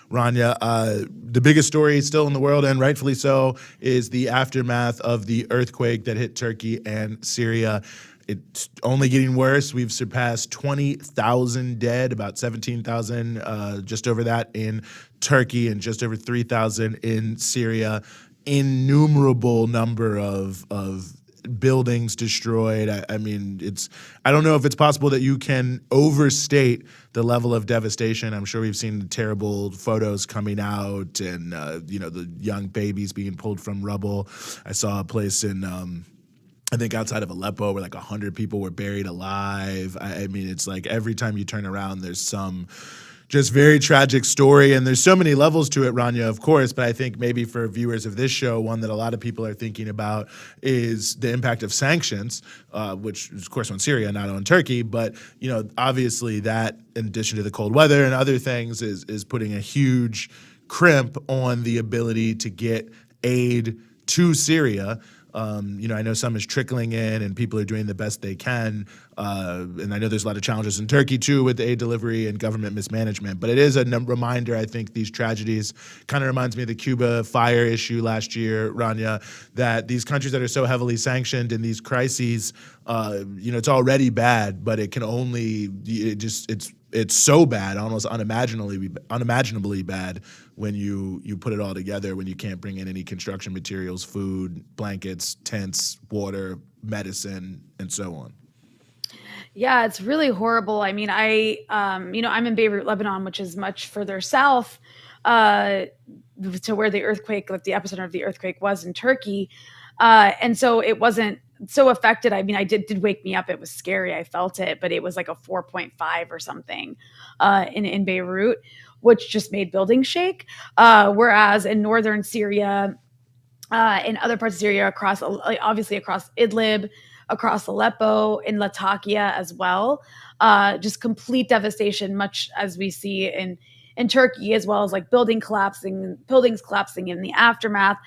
Rania. The biggest story still in the world, and rightfully so, is the aftermath of the earthquake that hit Turkey and Syria. It's only getting worse. We've surpassed 20,000 dead, about 17,000, just over that in Turkey, and just over 3,000 in Syria. Innumerable number of buildings destroyed. I mean, I don't know if it's possible that you can overstate the level of devastation. I'm sure we've seen terrible photos coming out, and the young babies being pulled from rubble. I saw a place in I think outside of Aleppo where like 100 people were buried alive. I mean, it's like every time you turn around, there's some just very tragic story. And there's so many levels to it, Rania, of course. But I think maybe for viewers of this show, one that a lot of people are thinking about is the impact of sanctions, which is, of course, on Syria, not on Turkey. But, obviously that, in addition to the cold weather and other things, is putting a huge crimp on the ability to get aid to Syria. I know some is trickling in and people are doing the best they can. And I know there's a lot of challenges in Turkey, too, with aid delivery and government mismanagement. But it is a reminder, I think, these tragedies kind of reminds me of the Cuba fire issue last year, Rania, that these countries that are so heavily sanctioned in these crises, it's already bad, but it can only it's so bad, almost unimaginably bad when you put it all together, when you can't bring in any construction materials, food, blankets, tents, water, medicine, and so on. Yeah, it's really horrible. I mean, I'm in Beirut, Lebanon, which is much further south to where the earthquake, like the epicenter of the earthquake was in Turkey. And so it wasn't so affected. I mean, did wake me up. It was scary. I felt it, but it was like a 4.5 or something in Beirut, which just made buildings shake. Whereas in northern Syria, in other parts of Syria, obviously across Idlib, across Aleppo, in Latakia as well, just complete devastation, much as we see in Turkey, as well as like buildings collapsing in the aftermath,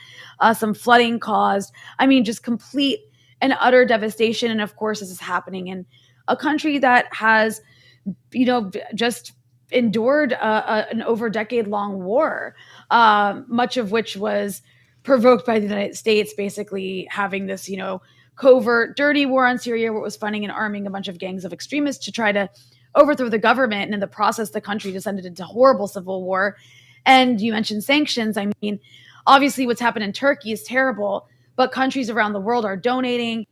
some flooding caused. I mean, just complete and utter devastation. And of course, this is happening in a country that has, just endured an over decade-long war, much of which was provoked by the United States, basically having this, covert, dirty war on Syria, where it was funding and arming a bunch of gangs of extremists to try to overthrow the government. And in the process, the country descended into horrible civil war. And you mentioned sanctions. I mean, obviously what's happened in Turkey is terrible, but countries around the world are donating.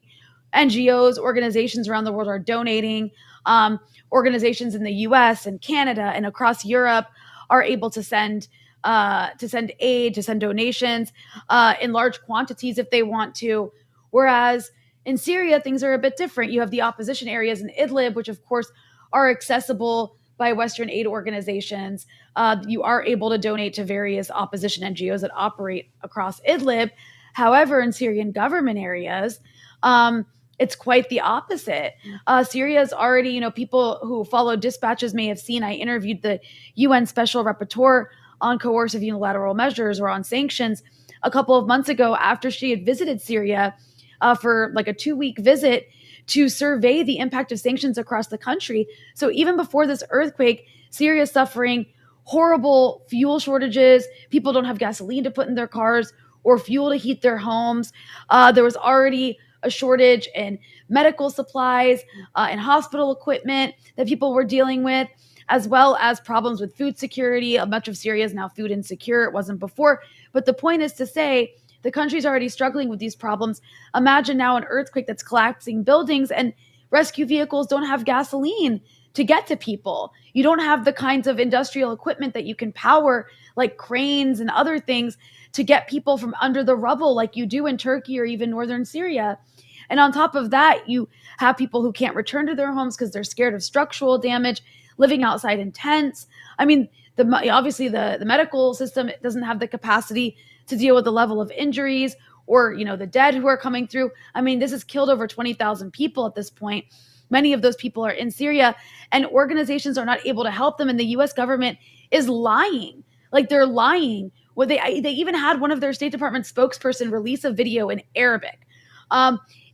NGOs, organizations around the world are donating. Organizations in the US and Canada and across Europe are able to send aid, to send donations in large quantities if they want to. Whereas in Syria, things are a bit different. You have the opposition areas in Idlib, which of course are accessible by Western aid organizations. You are able to donate to various opposition NGOs that operate across Idlib. However, in Syrian government areas, it's quite the opposite. Syria is already, people who follow dispatches may have seen, I interviewed the UN Special Rapporteur on coercive unilateral measures or on sanctions a couple of months ago after she had visited Syria for like a 2-week visit to survey the impact of sanctions across the country. So even before this earthquake, Syria is suffering horrible fuel shortages. People don't have gasoline to put in their cars or fuel to heat their homes. There was already a shortage in medical supplies and hospital equipment that people were dealing with, as well as problems with food security. Much of Syria is now food insecure. It wasn't before. But the point is to say the country's already struggling with these problems. Imagine now an earthquake that's collapsing buildings and rescue vehicles don't have gasoline to get to people. You don't have the kinds of industrial equipment that you can power, like cranes and other things, to get people from under the rubble like you do in Turkey or even northern Syria. And on top of that, you have people who can't return to their homes because they're scared of structural damage, living outside in tents. I mean, obviously the medical system doesn't have the capacity to deal with the level of injuries or, the dead who are coming through. I mean, this has killed over 20,000 people at this point. Many of those people are in Syria, and organizations are not able to help them. And the U.S. government is lying. Like, they're lying. Well, they even had one of their State Department spokesperson release a video in Arabic,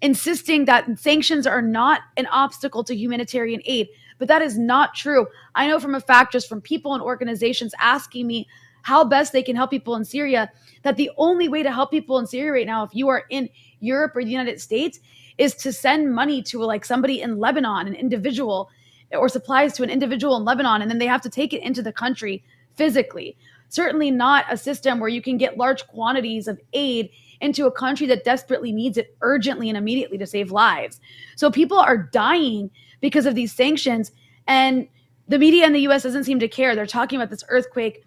insisting that sanctions are not an obstacle to humanitarian aid, but that is not true. I know from a fact, just from people and organizations asking me how best they can help people in Syria, that the only way to help people in Syria right now, if you are in Europe or the United States, is to send money to like somebody in Lebanon, an individual, or supplies to an individual in Lebanon, and then they have to take it into the country physically. Certainly not a system where you can get large quantities of aid into a country that desperately needs it urgently and immediately to save lives. So people are dying because of these sanctions, and the media in the US doesn't seem to care. They're talking about this earthquake,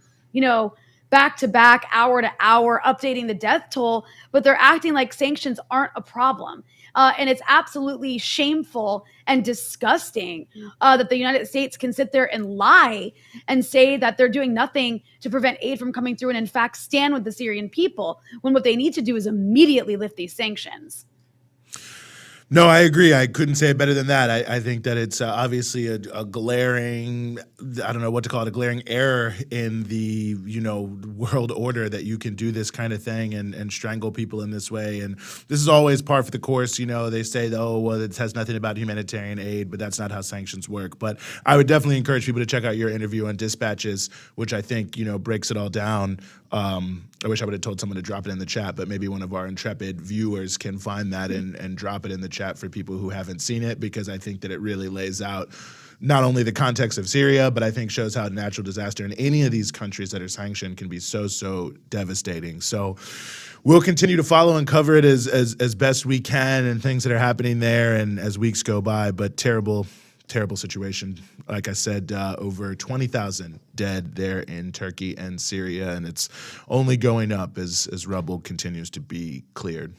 back to back, hour to hour, updating the death toll, but they're acting like sanctions aren't a problem. And it's absolutely shameful and disgusting that the United States can sit there and lie and say that they're doing nothing to prevent aid from coming through and, in fact, stand with the Syrian people when what they need to do is immediately lift these sanctions. No, I agree. I couldn't say it better than that. I think that it's obviously a glaring, I don't know what to call it, a glaring error in the, world order that you can do this kind of thing and strangle people in this way. And this is always par for the course. They say, oh, well, it has nothing about humanitarian aid, but that's not how sanctions work. But I would definitely encourage people to check out your interview on Dispatches, which I think, breaks it all down. I wish I would have told someone to drop it in the chat, but maybe one of our intrepid viewers can find that and drop it in the chat for people who haven't seen it, because I think that it really lays out not only the context of Syria, but I think shows how natural disaster in any of these countries that are sanctioned can be so devastating. So we'll continue to follow and cover it as best we can, and things that are happening there and as weeks go by, but terrible situation. Like I said, over 20,000 dead there in Turkey and Syria, and it's only going up as rubble continues to be cleared.